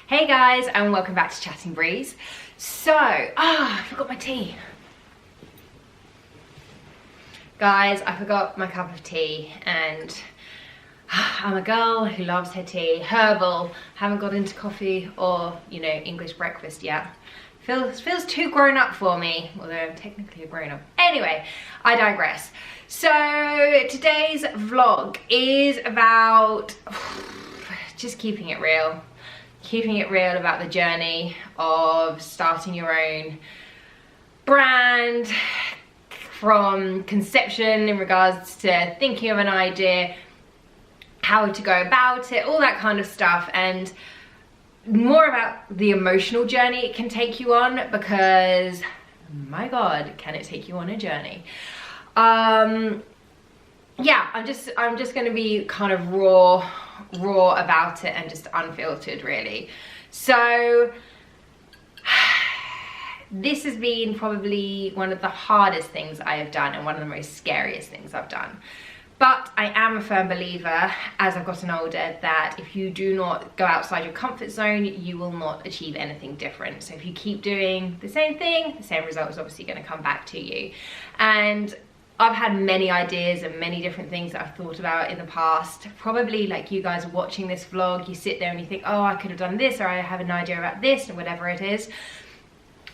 Hey guys, and welcome back to Chatting Breeze. So, I forgot my tea. Guys, I forgot my cup of tea, and I'm a girl who loves her tea. Herbal, haven't got into coffee or, you know, English breakfast yet. Feels too grown up for me, although I'm technically a grown up. Anyway, I digress. So, today's vlog is about just keeping it real. Keeping it real about the journey of starting your own brand, from conception in regards to thinking of an idea, how to go about it, all that kind of stuff, and more about the emotional journey it can take you on, because my god, can it take you on a journey. Yeah, I'm just gonna be kind of raw about it and just unfiltered, really. So this has been probably one of the hardest things I have done and one of the most scariest things I've done. But I am a firm believer, as I've gotten older, that if you do not go outside your comfort zone, you will not achieve anything different. So if you keep doing the same thing, the same result is obviously going to come back to you. And I've had many ideas and many different things that I've thought about in the past. Probably like you guys are watching this vlog, you sit there and you think, oh, I could have done this, or I have an idea about this, or whatever it is.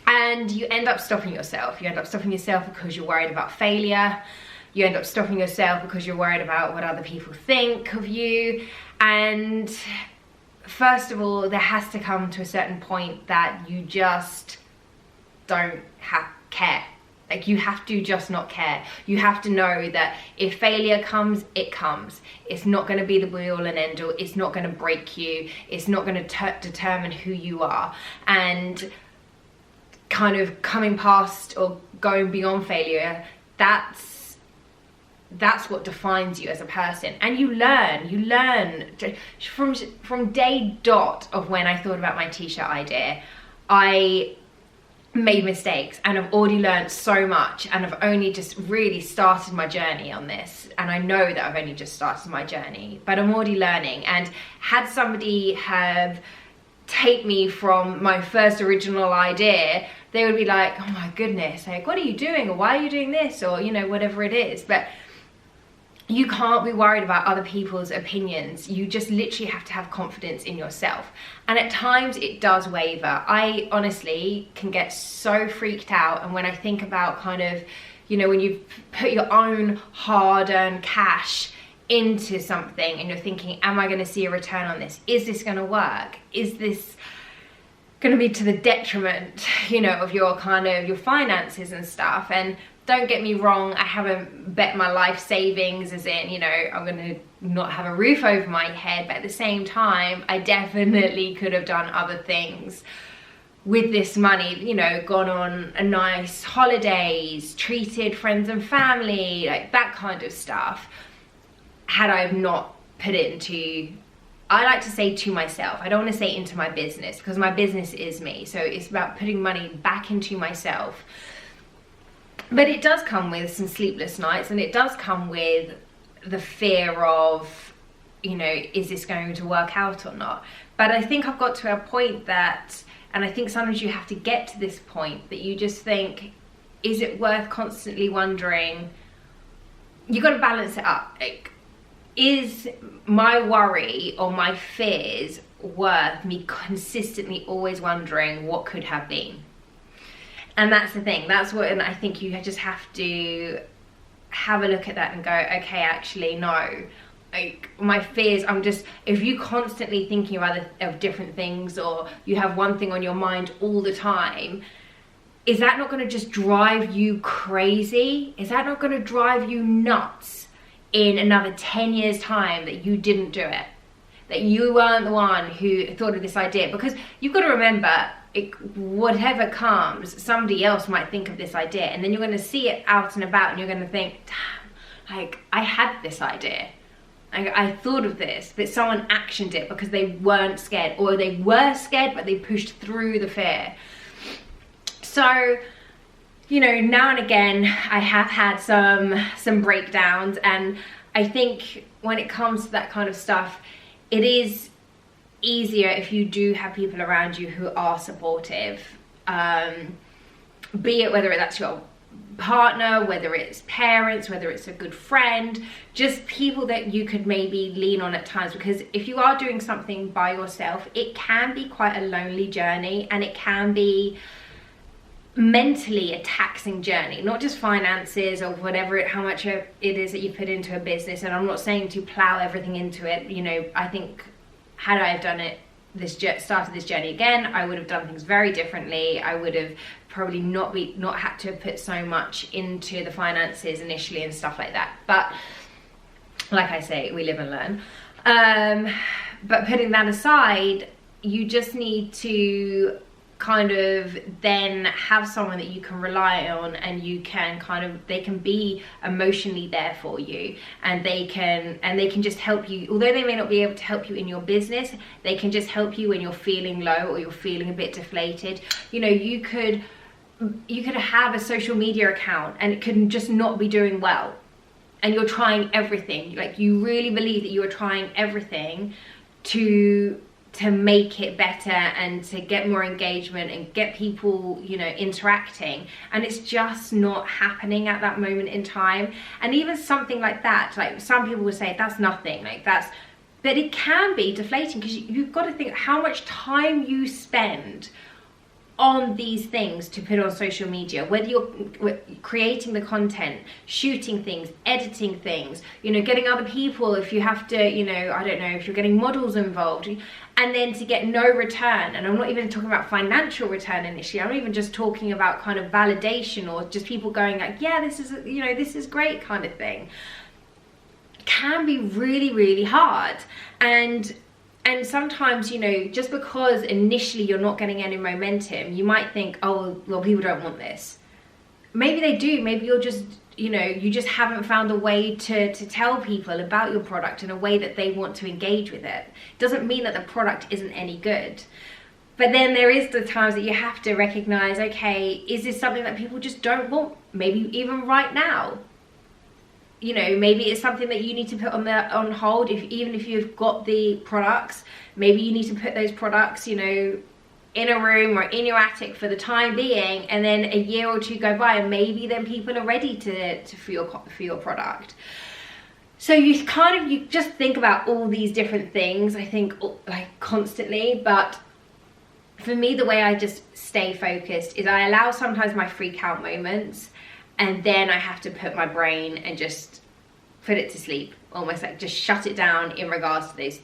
And you end up stopping yourself. You end up stopping yourself because you're worried about failure. You end up stopping yourself because you're worried about what other people think of you. And first of all, there has to come to a certain point that you just don't care. Like, you have to just not care. You have to know that if failure comes, it comes. It's not going to be the be all and end all. It's not going to break you. It's not going to determine who you are. And kind of coming past or going beyond failure, that's what defines you as a person. And you learn from day dot of when I thought about my t-shirt idea. I made mistakes, and I've already learned so much, and I've only just really started my journey on this, and I know that I've only just started my journey, but I'm already learning. And had somebody have take me from my first original idea, they would be like, oh my goodness, like, what are you doing, or why are you doing this, or, you know, whatever it is. But you can't be worried about other people's opinions. You just literally have to have confidence in yourself. And at times it does waver. I honestly can get so freaked out. And when I think about kind of, you know, when you've put your own hard-earned cash into something and you're thinking, am I going to see a return on this? Is this going to work? Is this going to be to the detriment, you know, of your kind of your finances and stuff? And don't get me wrong, I haven't bet my life savings, as in, you know, I'm going to not have a roof over my head, but at the same time, I definitely could have done other things with this money, you know, gone on a nice holidays, treated friends and family, like that kind of stuff, had I not put it into, I like to say to myself, I don't want to say into my business, because my business is me, so it's about putting money back into myself. But it does come with some sleepless nights, and it does come with the fear of, you know, is this going to work out or not? But I think I've got to a point that, and I think sometimes you have to get to this point, that you just think, is it worth constantly wondering? You got to balance it up. Like, is my worry or my fears worth me consistently always wondering what could have been? And that's the thing, that's what, and I think you just have to have a look at that and go, okay, actually, no. Like, my fears, if you constantly thinking of different things, or you have one thing on your mind all the time, is that not going to just drive you crazy? Is that not going to drive you nuts in another 10 years time that you didn't do it? That you weren't the one who thought of this idea? Because you've got to remember, whatever comes, somebody else might think of this idea, and then you're going to see it out and about, and you're going to think, damn, like, I had this idea, I thought of this, but someone actioned it because they weren't scared, or they were scared but they pushed through the fear. So, you know, now and again I have had some breakdowns, and I think when it comes to that kind of stuff, it is easier if you do have people around you who are supportive, be it whether that's your partner, whether it's parents, whether it's a good friend, just people that you could maybe lean on at times. Because if you are doing something by yourself, it can be quite a lonely journey, and it can be mentally a taxing journey, not just finances or whatever, how much it is that you put into a business. And I'm not saying to plow everything into it. You know, I think had I have done it, started this journey again, I would have done things very differently. I would have probably not had to put so much into the finances initially and stuff like that. But like I say, we live and learn. But putting that aside, you just need to kind of then have someone that you can rely on, and you can they can be emotionally there for you, and they can just help you. Although they may not be able to help you in your business, they can just help you when you're feeling low or you're feeling a bit deflated. You know, you could have a social media account and it could just not be doing well, and you're trying everything, like you really believe that you are trying everything to make it better and to get more engagement and get people, you know, interacting, and it's just not happening at that moment in time. And even something like that, like some people would say that's nothing, like but it can be deflating, because you've got to think how much time you spend on these things to put on social media, whether you're creating the content, shooting things, editing things, you know, getting other people, if you have to, you know, I don't know, if you're getting models involved, and then to get no return. And I'm not even talking about financial return initially, I'm even just talking about kind of validation, or just people going like, yeah, this is, you know, this is great kind of thing, can be really, really hard. And sometimes, you know, just because initially you're not getting any momentum, you might think, oh, well, people don't want this. Maybe they do. Maybe you're just, you know, you just haven't found a way to tell people about your product in a way that they want to engage with it. Doesn't mean that the product isn't any good. But then there is the times that you have to recognize, okay, is this something that people just don't want? Maybe even right now. You know, maybe it's something that you need to put on hold. Even if you've got the products, maybe you need to put those products, you know, in a room or in your attic for the time being, and then a year or two go by, and maybe then people are ready for your product. So you just think about all these different things, I think, like constantly. But for me, the way I just stay focused is I allow sometimes my freak out moments, and then I have to put my brain and just put it to sleep, almost like just shut it down in regards to those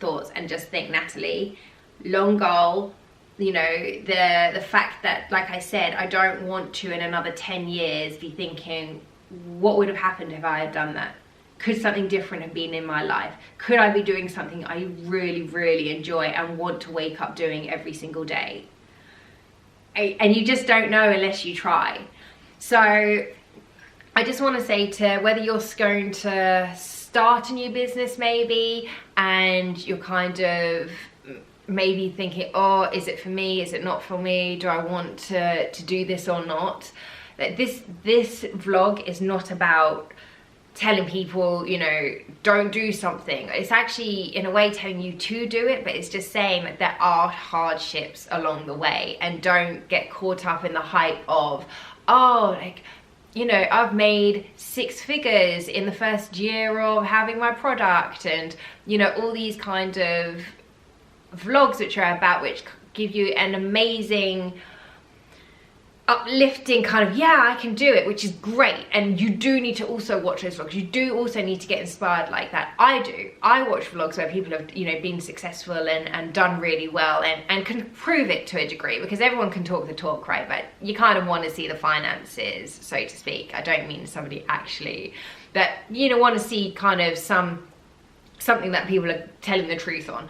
thoughts, and just think, Natalie, long goal. You know, the fact that, like I said, I don't want to in another 10 years be thinking, what would have happened if I had done that? Could something different have been in my life? Could I be doing something I really, really enjoy and want to wake up doing every single day? And you just don't know unless you try. So I just want to say, to whether you're going to start a new business maybe, and you're kind of maybe thinking, oh, is it for me? Is it not for me? Do I want to do this or not? That this vlog is not about telling people, you know, don't do something. It's actually in a way telling you to do it, but it's just saying that there are hardships along the way, and don't get caught up in the hype of, oh, like, you know, I've made 6 figures in the first year of having my product, and, you know, all these kind of vlogs which are about, which give you an amazing uplifting kind of, yeah, I can do it, which is great. And you do need to also watch those vlogs. You do also need to get inspired like that. I watch vlogs where people have, you know, been successful and done really well, and can prove it to a degree, because everyone can talk the talk, right? But you kind of want to see the finances, so to speak. I don't mean somebody actually, but, you know, want to see kind of something that people are telling the truth on.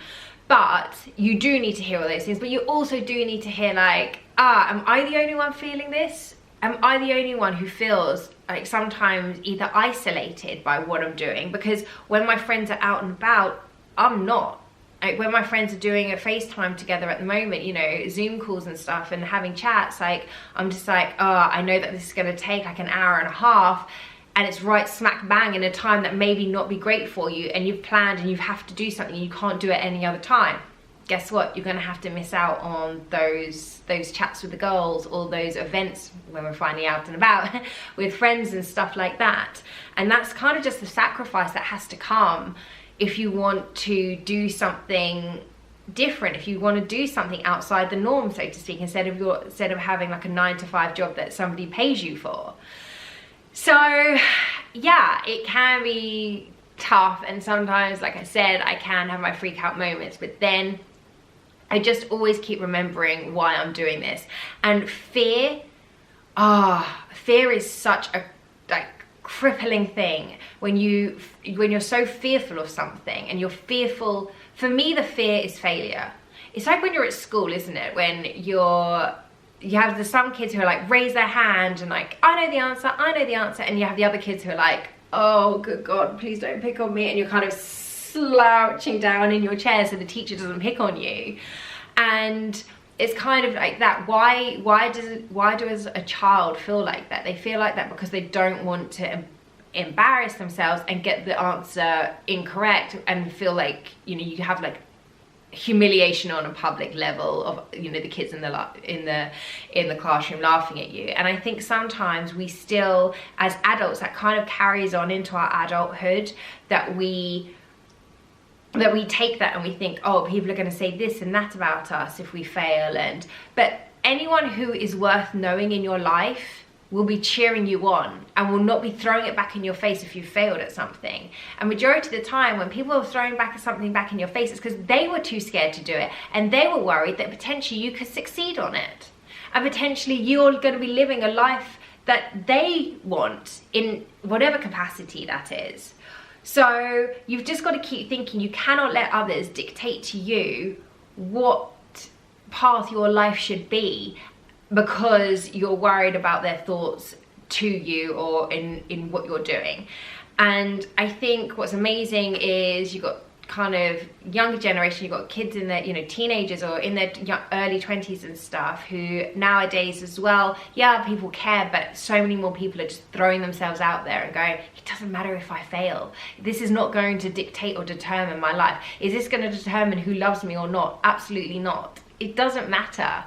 But you do need to hear all those things, but you also do need to hear, like, am I the only one feeling this? Am I the only one who feels like sometimes either isolated by what I'm doing? Because when my friends are out and about, I'm not. Like, when my friends are doing a FaceTime together at the moment, you know, Zoom calls and stuff, and having chats, like, I'm just like, oh, I know that this is going to take like an hour and a half, and it's right smack bang in a time that maybe not be great for you, and you've planned and you have to do something, you can't do it any other time. guess what? You're going to have to miss out on those chats with the girls, or those events when we're finally out and about with friends and stuff like that. And that's kind of just the sacrifice that has to come if you want to do something different, if you want to do something outside the norm, so to speak, instead of having like a 9-to-5 job that somebody pays you for. So yeah, it can be tough, and sometimes, like I said, I can have my freak out moments, but then I just always keep remembering why I'm doing this. And fear is such a crippling thing when you're so fearful of something, and you're fearful. For me, the fear is failure. It's like when you're at school, isn't it? When you have some kids who are like, raise their hand and like, I know the answer, and you have the other kids who are like, oh good God, please don't pick on me, and you're kind of slouching down in your chair so the teacher doesn't pick on you. And it's kind of like that. Why does a child feel like that? They feel like that because they don't want to embarrass themselves and get the answer incorrect, and feel like, you know, you have like humiliation on a public level of, you know, the kids in the classroom laughing at you. And I think sometimes we still, as adults, that kind of carries on into our adulthood, that we take that and we think, oh, people are going to say this and that about us if we fail. But anyone who is worth knowing in your life will be cheering you on and will not be throwing it back in your face if you failed at something. And majority of the time when people are throwing something back in your face, it's because they were too scared to do it, and they were worried that potentially you could succeed on it, and potentially you're going to be living a life that they want in whatever capacity that is. So you've just got to keep thinking. You cannot let others dictate to you what path your life should be, because you're worried about their thoughts to you or in what you're doing. And I think what's amazing is you've got kind of younger generation, you've got kids in their, you know, teenagers or in their early 20s and stuff, who nowadays as well, yeah, people care, but so many more people are just throwing themselves out there and going, it doesn't matter if I fail. This is not going to dictate or determine my life. Is this going to determine who loves me or not? Absolutely not. It doesn't matter.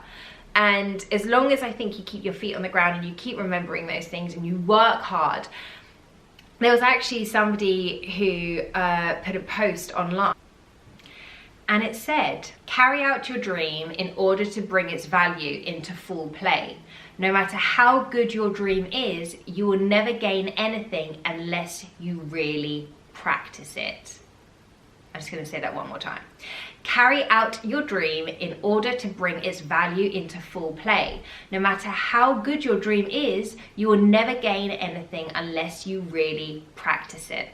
And as long as I think you keep your feet on the ground and you keep remembering those things and you work hard. There was actually somebody who put a post online, and it said, carry out your dream in order to bring its value into full play. No matter how good your dream is, you will never gain anything unless you really practice it. I'm just going to say that one more time. Carry out your dream in order to bring its value into full play. No matter how good your dream is, you will never gain anything unless you really practice it.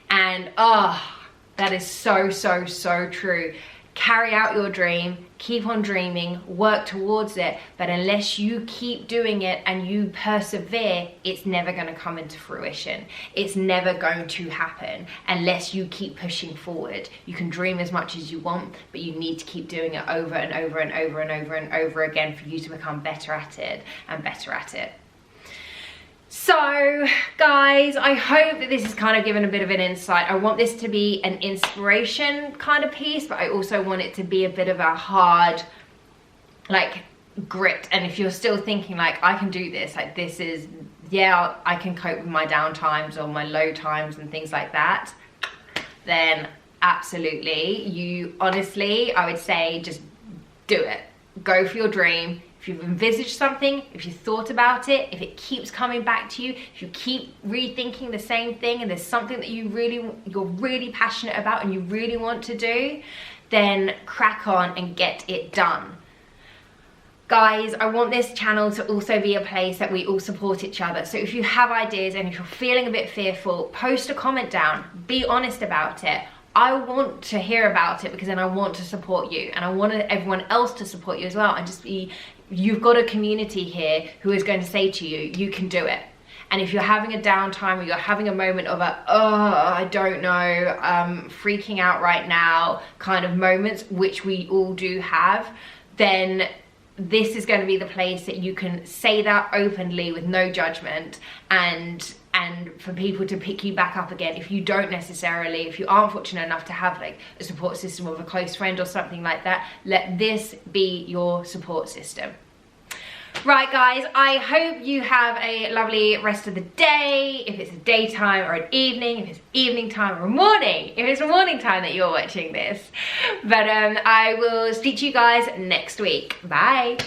And that is so, so, so true. Carry out your dream, keep on dreaming, work towards it, but unless you keep doing it and you persevere, it's never going to come into fruition. It's never going to happen unless you keep pushing forward. You can dream as much as you want, but you need to keep doing it over and over and over and over and over again for you to become better at it and better at it. So guys, I hope that this has kind of given a bit of an insight. I want this to be an inspiration kind of piece, but I also want it to be a bit of a hard, like, grit. And if you're still thinking like, I can do this, like this is, yeah, I can cope with my down times or my low times and things like that, then absolutely, you honestly, I would say just do it. Go for your dream. If you've envisaged something, if you thought about it, if it keeps coming back to you, if you keep rethinking the same thing and there's something that you're really passionate about and you really want to do, then crack on and get it done. Guys, I want this channel to also be a place that we all support each other. So if you have ideas and if you're feeling a bit fearful, post a comment down, be honest about it. I want to hear about it because then I want to support you, and I want everyone else to support you as well, and just be, you've got a community here who is going to say to you, you can do it. And if you're having a downtime or you're having a moment of I don't know, freaking out right now kind of moments, which we all do have, then this is going to be the place that you can say that openly with no judgment and and for people to pick you back up again if you aren't fortunate enough to have like a support system of a close friend or something like that. Let this be your support system. Right guys, I hope you have a lovely rest of the day, if it's a daytime or an evening, if it's evening time or a morning, if it's a morning time that you're watching this. But I will speak to you guys next week. Bye.